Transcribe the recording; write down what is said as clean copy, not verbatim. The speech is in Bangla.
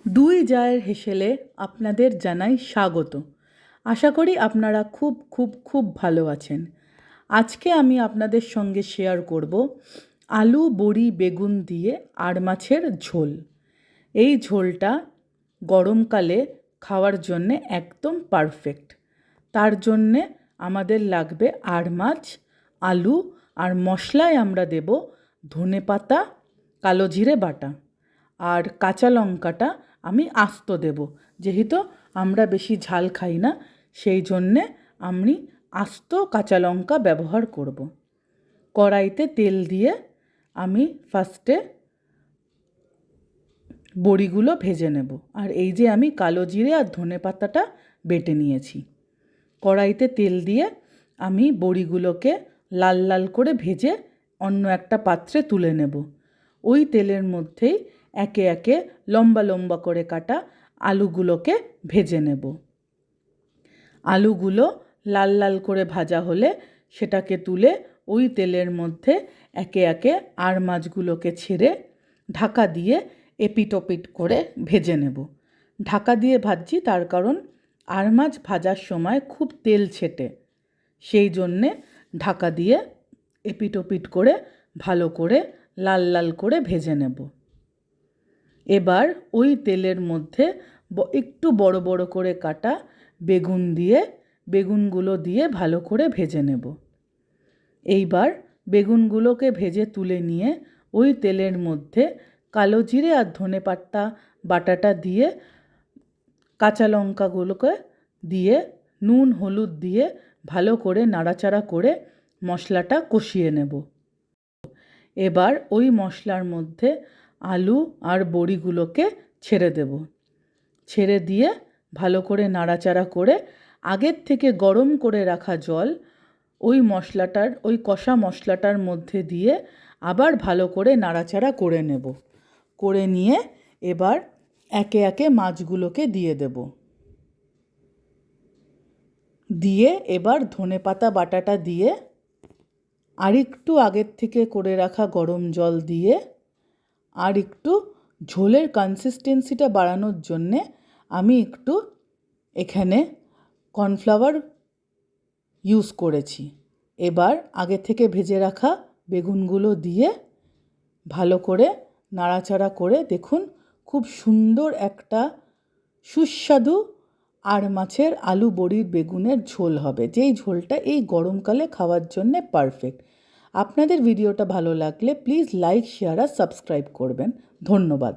দুই জায়ের হেসেলে আপনাদের জানাই স্বাগত। আশা করি আপনারা খুব ভালো আছেন। আজকে আমি আপনাদের সঙ্গে শেয়ার করব আলু বড়ি বেগুন দিয়ে আর মাছের ঝোল। এই ঝোলটা গরমকালে খাওয়ার জন্যে একদম পারফেক্ট। তার জন্যে আমাদের লাগবে আর মাছ, আলু আর মশলায় আমরা দেব ধনেপাতা, কালো জিরে বাটা আর কাঁচা লঙ্কাটা আমি আস্ত দেব। যেহেতু আমরা বেশি ঝাল খাই না, সেই জন্যে আমি আস্ত কাঁচা লঙ্কা ব্যবহার করব। কড়াইতে তেল দিয়ে আমি ফার্স্টে বড়িগুলো ভেজে নেব। আর এই যে আমি কালো জিরে আর ধনেপাতাটা বেটে নিয়েছি। কড়াইতে তেল দিয়ে আমি বড়িগুলোকে লাল লাল করে ভেজে অন্য একটা পাত্রে তুলে নেব। ওই তেলের মধ্যেই একে একে লম্বা লম্বা করে কাটা আলুগুলোকে ভেজে নেব। আলুগুলো লাল লাল করে ভাজা হলে সেটাকে তুলে ওই তেলের মধ্যে একে একে আর মাছগুলোকে ছেড়ে ঢাকা দিয়ে এপিট ওপিট করে ভেজে নেব। ঢাকা দিয়ে ভাজছি তার কারণ আর মাছ ভাজার সময় খুব তেল ছেটে, সেই জন্যে ঢাকা দিয়ে এপিট ওপিট করে ভালো করে লাল লাল করে ভেজে নেব। এবার ওই তেলের মধ্যে একটু বড় বড় করে কাটা বেগুন দিয়ে বেগুনগুলো দিয়ে ভালো করে ভেজে নেব। এইবার বেগুনগুলোকে ভেজে তুলে নিয়ে ওই তেলের মধ্যে কালো জিরে আর ধনেপাতা বাটাটা দিয়ে কাঁচা লঙ্কাগুলোকে দিয়ে নুন হলুদ দিয়ে ভালো করে নাড়াচাড়া করে মশলাটা কষিয়ে নেব। এবার ওই মশলার মধ্যে আলু আর বড়িগুলোকে ছেড়ে দেব। ছেড়ে দিয়ে ভালো করে নাড়াচাড়া করে আগের থেকে গরম করে রাখা জল ওই কষা মশলাটার মধ্যে দিয়ে আবার ভালো করে নাড়াচাড়া করে নেব। করে নিয়ে এবার একে একে মাছগুলোকে দিয়ে দেব। দিয়ে এবার ধনেপাতা বাটাটা দিয়ে আরেকটু আগের থেকে করে রাখা গরম জল দিয়ে আর একটু ঝোলের কনসিস্টেন্সিটা বাড়ানোর জন্যে আমি একটু এখানে কর্নফ্লাওয়ার ইউজ করেছি। এবার আগে থেকে ভেজে রাখা বেগুনগুলো দিয়ে ভালো করে নাড়াচাড়া করে দেখুন খুব সুন্দর একটা সুস্বাদু আর মাছের আলু বড়ির বেগুনের ঝোল হবে, যেই ঝোলটা এই গরমকালে খাওয়ার জন্যে পারফেক্ট। আপনাদের ভিডিওটা ভালো লাগলে প্লিজ লাইক, শেয়ার আর সাবস্ক্রাইব করবেন। ধন্যবাদ।